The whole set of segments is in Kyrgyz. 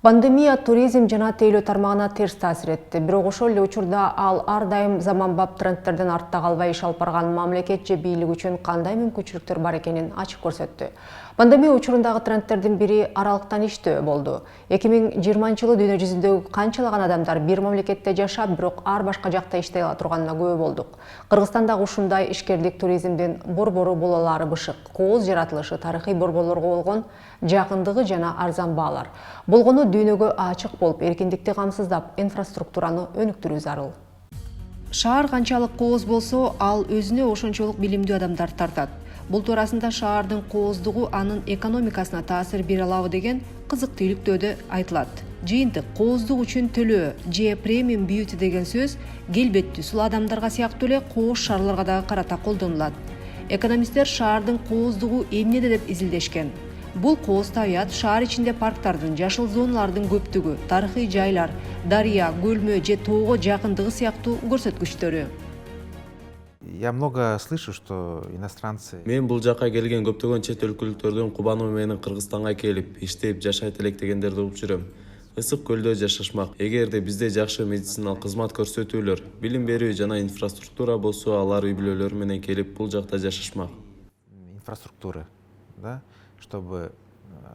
Пандемия туризм жана тейлөө тармагына терс таасир этти. Бирок ошол эле учурда ал ар дайым заманбап трендтерден артта калбай иш алып барган мамлекет же бийлик үчүн кандай мүмкүнчүлүктөр бар экенин ачык көрсөттү. Пандемия учурундагы трендтердин бири аралыктан иштөө болду. 2020-жылы дүйнө жүзүндөгү канчалаган адамдар бир мамлекетте жашап, бирок ар башка жакта иштей ала турганына күбө болдук. Кыргызстандагы ушундай ишкерлик туризмдин борбору бололары бышык. Кооз жаратылышы, тарыхый борборлорго болгон жакындыгы жана арзан баалар. Болгону дүйнөгө ачык болуп, эркиндикти камсыздап, инфраструктураны өнүктүрүү зарыл. Шаар канчалык кооз болсо, ал өзүнө ошончолук билимдүү адамдар тартат. Бул туурасында шаардын кооздугу анын экономикасына таасир бере алабы деген кызыктуулуктөдө айтылат. Жыйынтык кооздук үчүн төлөө же премиум бьюти деген сөз келбеттүү сулуу адамдарга сыяктуу эле кооз шаарларга дагы карата колдонулат. Экономисттер шаардын кооздугу эмнеде деп изилдешкен. Бул кооз табият шаар ичинде парктардын, жашыл зоналардын көптүгү, тарыхый жайлар, дарыя, көлмө же тоого жакындыгы сыяктуу көрсөткүчтөрү. Я много слышу, что иностранцы... Мен бул жака келген көптөгөн чет өлкөлүктөрдүн кубануу менен Кыргызстанга келип, иштеп, жашайт элек дегендерди угуп жүрөм. Ысык көлдө жашашмак. Эгерде бизде жакшы медициналык кызмат көрсөтүүлөр, билим берүү жана инфраструктура болсо, алар үй бүлөлөрү менен келип бул жакта жашашмак. Инфраструктуры, да, чтобы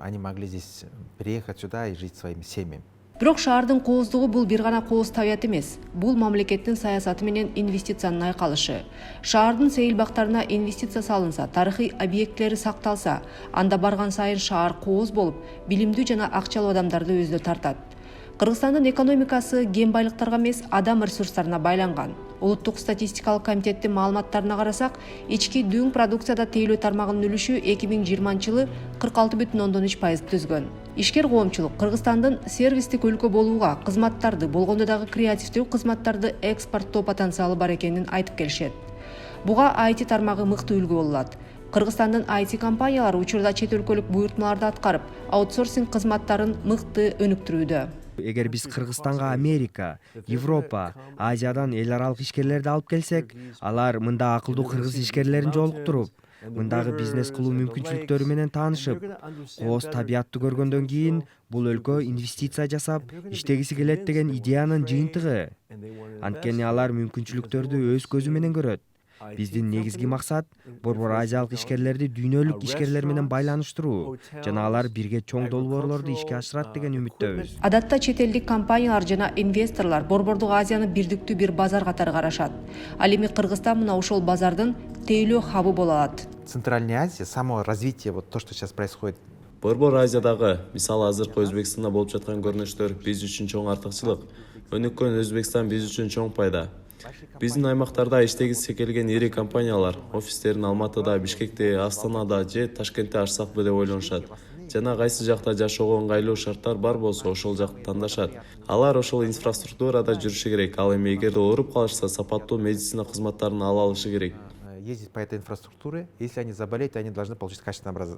они могли здесь приехать сюда и жить своими семьями. Бирок шаардын кооздугу бул бир гана кооз табият эмес. Бул мамлекеттин саясаты менен инвестициянын айкалышы. Шаардын сейил бактарына инвестиция салынса, тарыхый объекттери сакталса, анда барган сайын шаар кооз болуп, билимдүү жана акчалуу адамдарды өзүнө тартат. Кыргызстандын экономикасы кен байлыктарга эмес, адам ресурстарына байланган. Улуттук статистикалык комитеттин маалыматтарына карасак, ички дүң продукцияда тейлөө тармагынын үлүшү 2020-жылы 46,3% түзгөн. Ишкер коомчулук Кыргызстандын сервистик өлкө болууга, кызматтарды, болгондо дагы креативдүү кызматтарды экспорттоо потенциалы бар экенин айтып келишет. Буга IT тармагы мыкты үлгү болот. Кыргызстандын IT компаниялары учурда чет өлкөлүк буйртмаларды аткарып, аутсорсинг кызматтарын мыкты өнүктүрүүдө. Эгер биз Кыргызстанга Америка, Европа, Азиядан эл аралык ишкерлерди алып келсек, алар мында акылдуу кыргыз ишкерлерин жолуктуруп, мындагы бизнес кылуу мүмкүнчүлүктөрү менен таанышып, кооз табиятты көргөндөн кийин бул өлкө инвестиция жасап, иштегиси келет деген идеянын жыйынтыгы. Анткени алар мүмкүнчүлүктөрдү өз көзү менен көрөт. Биздин негизги максат борбор азиялык ишкерлерди дүйнөлүк ишкерлер менен байланыштыруу жана алар бирге чоң долбоорлорду ишке ашырат деген үмүттөбүз. Адатта чет элдик компаниялар жана инвесторлор борбордук Азияны бирдиктүү бир базар катары карашат. Ал эми Кыргызстан мына ошол базардын тейлөө хабы боло алат. Центральная Азия, само развитие, вот то, что сейчас происходит. Борбор Азиядагы, мисалы азыркы Өзбекстанда болуп жаткан көрүнүштөр биз үчүн чоң артыкчылык. Өнүккөн Өзбекстан биз үчүн чоң пайда. Биздин аймактарда иштегиси келген ири компаниялар офистерин Алматыда, Бишкекте, Астанада же Ташкентте ачсакпы деп ойлонушат. Жана кайсы жакта жашоого ыңгайлуу шарттар бар болсо, ошол жакты тандашат. Алар ошол инфраструктурада жүрүшү керек. Ал эми эгерде ооруп калышса, сапаттуу медицина кызматтарын ала алышы керек. Ездить по этой инфраструктуре, если они заболеют, они должны получить качественное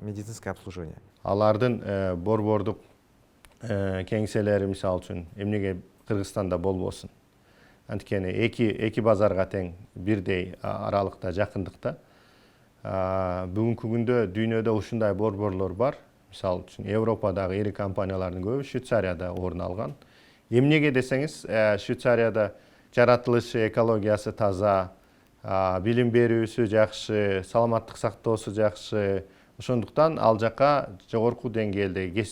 медицинское обслуживание. Алардын борбордук кеңселери мисалы үчүн эмнеге Кыргызстанда болбосун? Анткени эки базарга тең бирдей аралыкта, жакындыкта. Бүгүнкү күндө дүйнөдө ушундай борборлор бар. Мисалы үчүн Европадагы ири компаниялардын көбү Швейцарияда орун алган. Эмнеге десеңиз, Швейцарияда жаратылышы, экологиясы таза, билим берүүсү жакшы, саламаттык сактоосу жакшы. Ошондуктан ал жака жогорку деңгээлдеги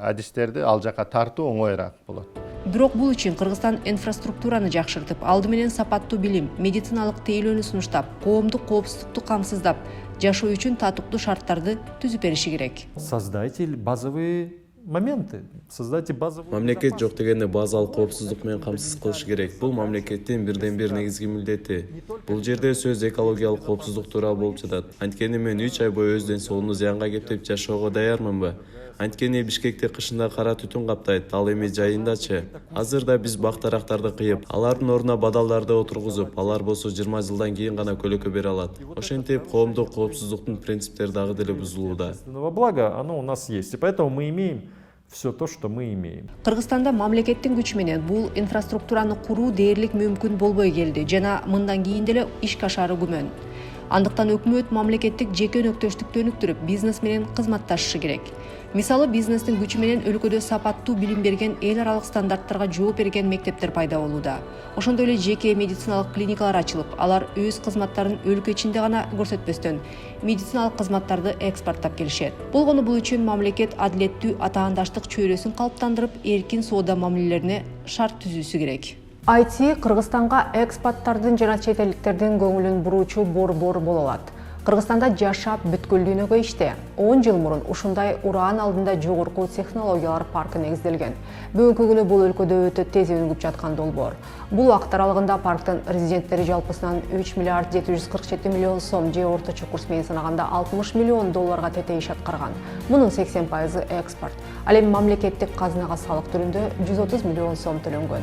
адистерди ал жака тартуу оңоюраак болот. Бирок бул үчүн Кыргызстан инфраструктураны жакшыртып, алды менен сапаттуу билим, медициналык тейлөөнү сунуштап, коомдук коопсуздукту камсыздап, жашоо үчүн татыктуу шарттарды түзүп бериши керек. Создайте базовые моменты. Создайте базовые... Мамлекет жок дегенде базалык коопсуздук менен камсыз кылыш керек. Бул мамлекеттин бирден бир негизги милдети. Бул жерде сөз экологиялык коопсуздук тууралуу болуп жатат. Анткени мен 3 ай бою өз ден соолугумду зыянга кептирип жашоого даярмынбы? Анткени Бишкекте кышында кара түтүн каптайт, ал эми жайындачы. Азырда биз бактарактарды кыйып, алардын ордуна бадалдарды отургузуп, алар болсо 20 жылдан кийин гана көлөкө бере алат. Ошентип коомдук коопсуздуктун принциптери дагы деле бузулууда. Благо, оно у нас есть, и поэтому мы имеем все то, что мы имеем. Кыргызстанда мамлекеттин күчү менен бул инфраструктураны куруу дээрлик мүмкүн болбой келди жана мындан кийин деле ишке ашары күмөн. Андыктан өкмөт мамлекеттик жеке өнөктөштүктү өнүктүрүп, бизнес менен кызматташышы керек. Мисалы, бизнестин күчү менен өлкөдө сапаттуу билим берген, эл аралык стандарттарга жооп берген мектептер пайда болууда. Ошондой эле жеке медициналык клиникалар ачылып, алар өз кызматтарын өлкө ичинде гана көрсөтпөстөн, медициналык кызматтарды экспорттап келишет. Болгону бул үчүн мамлекет адилеттүү атаандаштык чөйрөсүн калыптандырып, эркин соода мамилелерине шарт түзүүсү керек. IT Кыргызстанга экспаттардын жана чет элдиктердин көңүлүн буруучу борбор боло алат. Кыргызстанда жашап бүткүлдүүнөгө иште 10 жыл мурун ушундай уран алдында жогорку технологиялар паркы негизделген. Бүгүнкү күнү бул өлкөдө өтө тез өнүгүп жаткан долбоор. Бул убакыт аралыгында парктын резиденттери жалпысынан 3 миллиард 747 миллион сом же орточо курс менен санаганда 60 миллион долларга тете иш аткарган. Мунун 80% экспорт. Ал эми мамлекеттик казынага салык түрүндө 130 миллион сом төлөнгөн.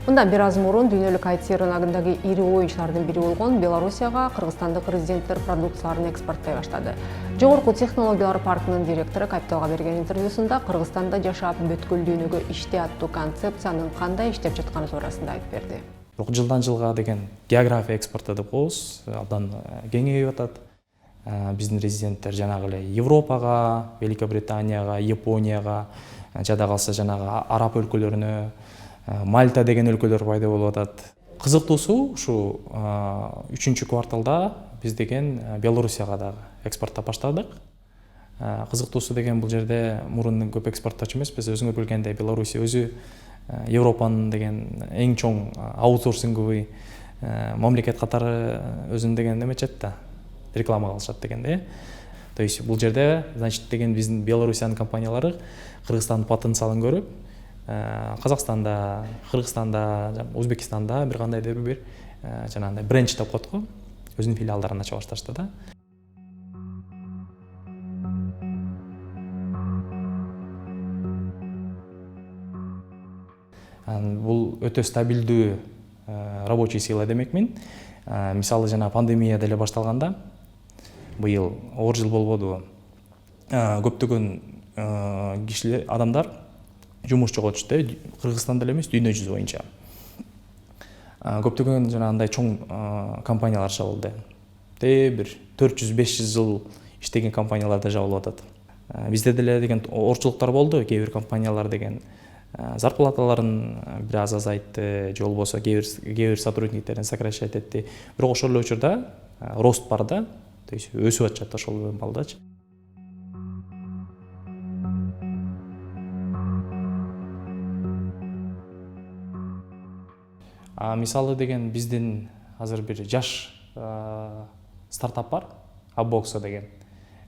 Мындан бир аз мурун дүйнөлүк IT рыногундагы ири оюнчулардын бири болгон Белоруссияга кыргызстандык резиденттер продукцияларын экспорттой баштады. Жогорку технологиялар паркынын директору Капиталга берген интервьюсунда Кыргызстанда жашап бүткүлдүүнөгө иште аттуу концепциянын кандай иштеп жатканы туурасында айтып берди. Жылдан жылга деген география экспорту деп коебуз, абдан кеңейип атат. Биздин резиденттер жанагы эле Европага, Великобританияга, Японияга, жада калса жанагы араб өлкөлөрүнө, Мальта деген өлкөлөр пайда болуп атат. Кызыктуусу ушу 3-чү кварталда биз деген Белоруссияга дагы экспорттап баштадык. Кызыктуусу деген бул жерде мурун көп экспорттоочу эмеспиз, өзүңөр билгендей Белоруссия өзү Европанын деген эң чоң аутсорсинговый мамлекет катары өзүн деген эметет да, реклама кылышат дегенде. То есть бул жерде, значит, деген биздин Белоруссиянын компаниялары Кыргызстандын потенциалын көрүп, Казакстанда, Кыргызстанда, Өзбекстанда бир кандайдыр бир жанагындай брендч деп коет го, өзүнүн филиалдарын ача башташты да. Бул өтө стабилдүү рабочий сила демекмин. Мисалы жана пандемия деле башталганда, быйыл оор жыл болбоду, көптөгөн кишилер, адамдар жумуш жоготушту, Кыргызстанда эле эмес, дүйнө жүзү боюнча. Көптөгөн жанагындай чоң компаниялар жабылды. Бир 400-500 жыл иштеген компаниялар да жабылып атат. Бизде деле деген оорчулуктар болду, кээ бир компаниялар деген зарплаталарын бир аз азайтты, же болбосо кээ бир сотрудниктерин сокращать этти. Бирок ошол эле учурда рост бар да, то есть өсүп атышат ошол балдачы. Мисалы деген биздин азыр бир жаш стартап бар, Аббоксо деген.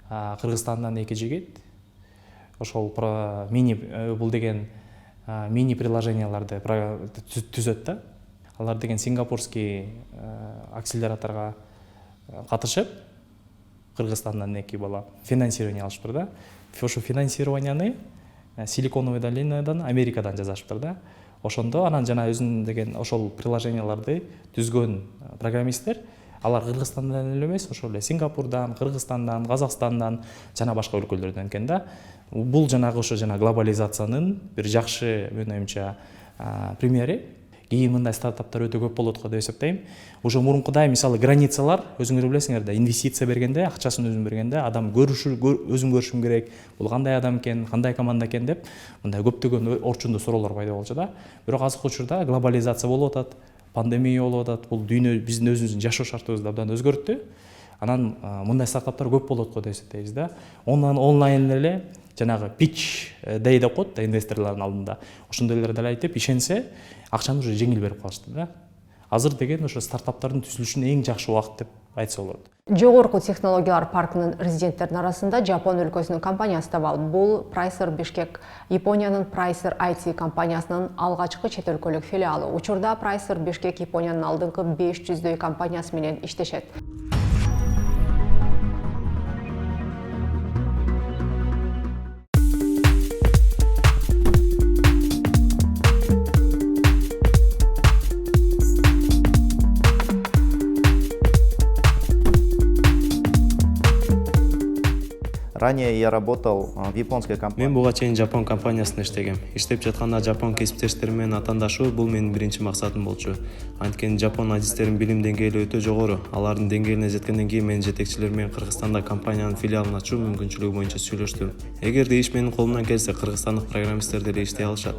Кыргызстандан 2 жигит. Ошол бул деген мини приложенияларды түзөт да. Алар деген сингапурский акселераторго катышып, Кыргызстандан 2 бала финансирование алышыптыр да. Ошо финансированияны Силиконовый долинадан, Америкадан жасашыптыр да. Ошондо анан жана өзүнүн деген ошол приложенияларды түзгөн программисттер, алар Кыргызстандан эле эмес, ошол эле Сингапурдан, Кыргызстандан, Казакстандан жана башка өлкөлөрдөн экен да. Бул жанагы ошо жана глобализациянын бир жакшы, менин оюмча, примери. Кийин мындай стартаптар өтө көп болот го деп эсептейм. Уже мурункудай мисалы границалар, өзүңөр билесиңер да, инвестиция бергенде, акчасын өзүн бергенде адам өзүн көрүшүм керек, бул кандай адам экен, кандай команда экен деп, мындай көптөгөн орчундуу суроолор пайда болчу да. Бирок азыркы учурда глобализация болуп атат, пандемия болуп атат, бул дүйнө биздин өзүбүздүн жашоо шартыбызды абдан өзгөрттү. Анан мындай стартаптар көп болот го деп эсептейбиз да. Онлайн эле жанагы pitch day деп коет да инвесторлордун алдында. Ошондойлор деле айтып, ишенсе, акчаны уже жеңил берип калышты да. Азыр деген ошо стартаптардын түзүлүшүнө эң жакшы убакыт деп айтса болот. Жогорку технологиялар паркынын резиденттеринин арасында Жапон өлкөсүнүн компаниясы да бар. Бул Pricer Bishkek, Япониянын Pricer IT компаниясынын алгачкы чет өлкөлүк филиалы. Учурда Pricer Bishkek Япониянын алдыңкы 500дөй компаниясы менен иштешет. Ранее я работал в японской компании. Мен буга чейин Жапон компаниясында иштегем. Иштеп жатканда Жапон кесиптештери менен атаандашуу бул менин биринчи максатым болчу. Анткени Жапон адистеринин билим деңгээли өтө жогору. Алардын деңгээлине жеткенден кийин мен жетекчилер менен Кыргызстанда компаниянын филиалын ачуу мүмкүнчүлүгү боюнча сүйлөштүм. Эгерде иш менин колумдан келсе, кыргызстандык программисттер деле иштей алышат.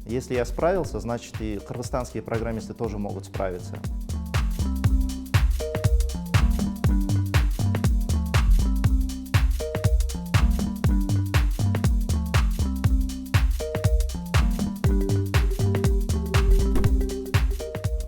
Если я справился, значит и кыргызстанские программисты тоже могут справиться.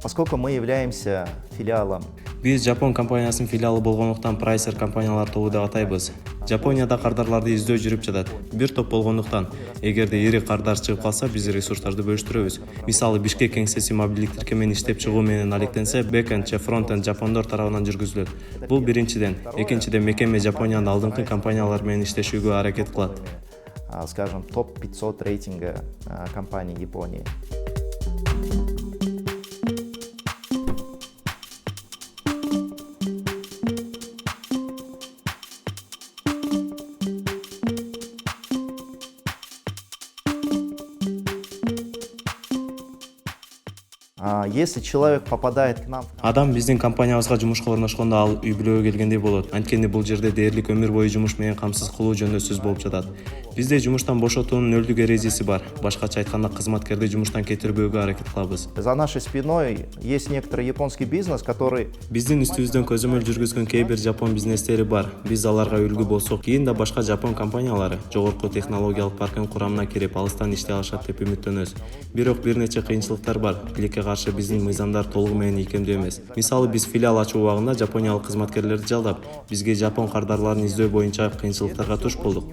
Поскольку мы являемся филиалом, Биз Жапон компаниясынын филиалы болгондуктан прайсер компаниялар тобу деп атайбыз. Жапонияда кардарларды издөө жүрүп жатат. Бир топ болгондуктан, эгерде ири кардар чыгып калса, биз ресурстарды бөлүштүрөбүз. Мисалы, Бишкек кеңсеси мобилдик тиркемени иштеп чыгуу менен алектенсе, бэкенд же фронтенд жапондор тарабынан жүргүзүлөт. Бул биринчиден. Экинчиден, мекеме Жапониянын алдыңкы компаниялар менен иштешүүгө аракет кылат. скажем, топ-500 рейтинга компаний Японии. Если человек попадает к нам... Адам биздин компаниябызга жумушка орношкондо ал үй бүлөгө келгендей болот. Анткени бул жерде дээрлик өмүр бою жумуш менен камсыз кылуу жөнүндө сөз болуп жатат. Бизде жумуштан бошотуунун нөлдүк эрежеси бар. Башкача айтканда, кызматкерди жумуштан кетирбөөгө аракет кылабыз. За нашей спиной есть некоторый японский бизнес, который... Биздин үстүбүздөн көзөмөл жүргүзгөн кээ бир жапон бизнестери бар. Биз аларга үлгү болсок, кийин да башка жапон компаниялары жогорку технологиялык парктын курамына кирип, алыстан иштей алышат деп үмүттөнөбүз. Бирок бир нече кыйынчылыктар бар. Тилекке каршы биздин мыйзамдар толугу менен ийкемдүү эмес. Мисалы, биз филиал ачуу убагында жапониялык кызматкерлерди жалдап, бизге жапон кардарларын издөө боюнча кыйынчылыктарга туш болдук.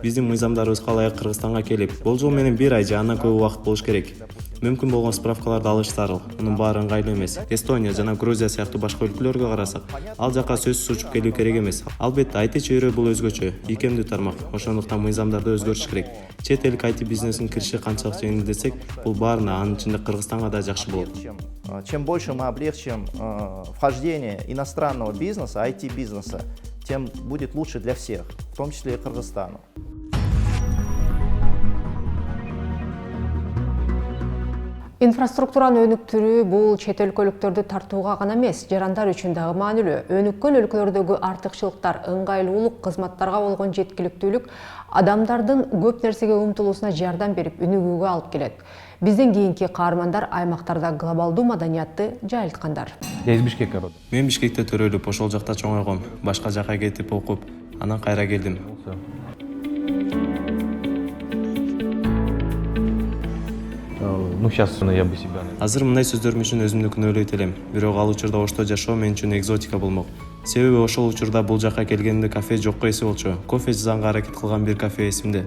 Биздин мыйзамдарыбызга ылайык Кыргызстанга келип, болжол менен 1 ай же андан көп убакыт болуш керек. Мүмкүн болгон справкаларды алыш зарыл. Мунун баары ыңгайлуу эмес. Эстония жана Грузия сыяктуу башка өлкөлөргө карасак, ал жака сөзсүз учуп келүү керек эмес. Албетте, IT чөйрө бул өзгөчө, ийкемдүү тармак. Ошондуктан мыйзамдарды өзгөртүш керек. Чет элдик IT бизнесинин кириши канчалык жеңил десек, бул баарына, анын ичинде Кыргызстанга да жакшы болот. Чем больше мы облегчим вхождение иностранного бизнеса, IT-бизнеса, тем будет лучше для всех, в том числе и Кыргызстану. Инфраструктуранын өнүктүрүү бул чет өлкөлүктөрдү тартууга гана эмес, жарандар үчүн дагы маанилүү. Өнүккөн өлкөлөрдөгү артыкчылыктар, ыңгайлуулук, кызматтарга болгон жеткиликтүүлүк адамдардын көп нерсеге умтулуусуна жардам берип, өнүгүүгө алып келет. Бизден кийинки каармандар аймактарда глобалдуу маданиятты жайылткандар. Мен Бишкекте төрөлүп, ошол жакта чоңойгом. Башка жака кетип окуп, анан кайра келдим. Азыр мындай сөздөрүм үчүн өзүмдү күнөөлөйт элем. Бирок ал учурда Ошто жашоо мен үчүн экзотика болмок. Себеби ошол учурда бул жака келгенимде кафе жокко эси болчу. Кофе жасаганга аракет кылган бир кафе эсимде.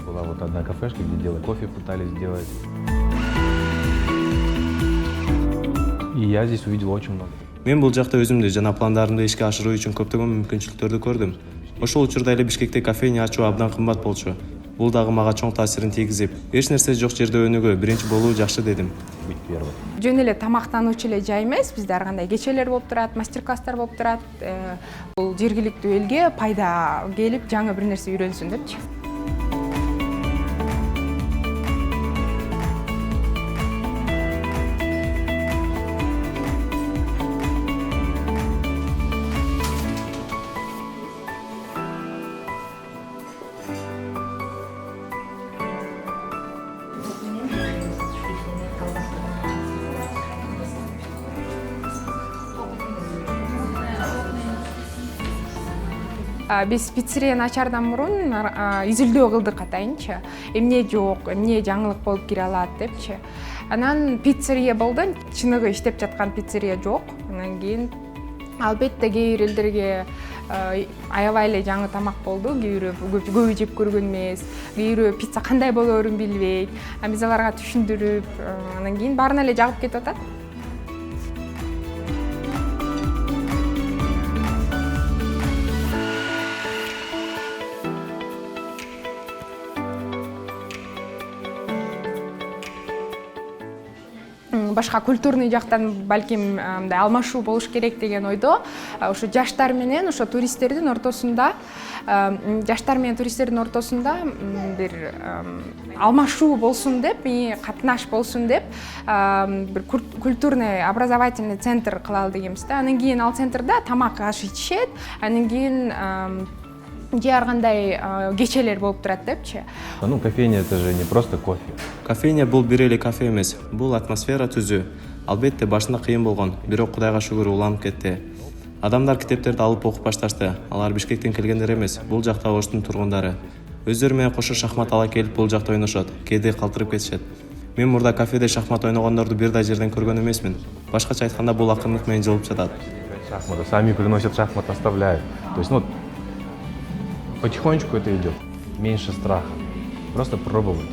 Была вот одна кафешка, где делали кофе, пытались сделать. И я здесь увидел очень много. Мен бул жакта өзүмдү жана пландарымды ишке ашыруу үчүн көптөгөн мүмкүнчүлүктөрдү көрдүм. Ошол учурда эле Бишкекте кофейня ачуу абдан кымбат болчу. Бул дагы мага чоң таасирин тийгизип, эч нерсе жок жерде өнүгүү, биринчи болуу жакшы дедим. Жөн эле тамактануучу эле жай эмес, бизде ар кандай кечелер болуп турат, мастер-класстар болуп турат. Бул жергиликтүү элге пайда келип, жаңы бир нерсе үйрөнсүн депчи. Биз пиццерияны ачаардан мурун изилдөө кылдык атайынчы. Эмне жок, эмне жаңылык болуп кире алат депчи. Анан пиццерия болду, чыныгы иштеп жаткан пиццерия жок. Анан кийин албетте кээ бир элдерге аябай эле жаңы тамак болду. Кээ бирөө көбү жеп көргөн эмес, кээ бирөө пицца кандай болоорун билбейт. Биз аларга түшүндүрүп, анан кийин баарына эле жагып кетип атат. башка культурный жактан балким мындай алмашуу болуш керек деген ойдо ошо жаштар менен ошо туристтердин ортосунда бир алмашуу болсун деп, катнаш болсун деп бир культурный образовательный центр кылалы дегенбиз да. Анан кийин ал центрда тамак аш ичишет, анан кийин же ар кандай кечелер болуп турат депчи. Ну, кофейня это же не просто кофе. Кофейня бул бир эле кафе эмес, бул атмосфера түзүү. Албетте башында кыйын болгон, бирок Кудайга шүгүр уланып кетти. Адамдар китептерди алып окуп башташты. Алар Бишкектен келгендер эмес, бул жакта Оштун тургундары. Өздөрү менен кошо шахмат ала келип бул жакта ойношот, кээде калтырып кетишет. Мен мурда кафеде шахмат ойногондорду бир да жерден көргөн эмесмин. Башкача айтканда бул акырындык менен жылып жатат. Шахматы сами приносят шахмат, оставляют. То есть, ну, потихонечку это идет. Меньше страха. Просто пробовать.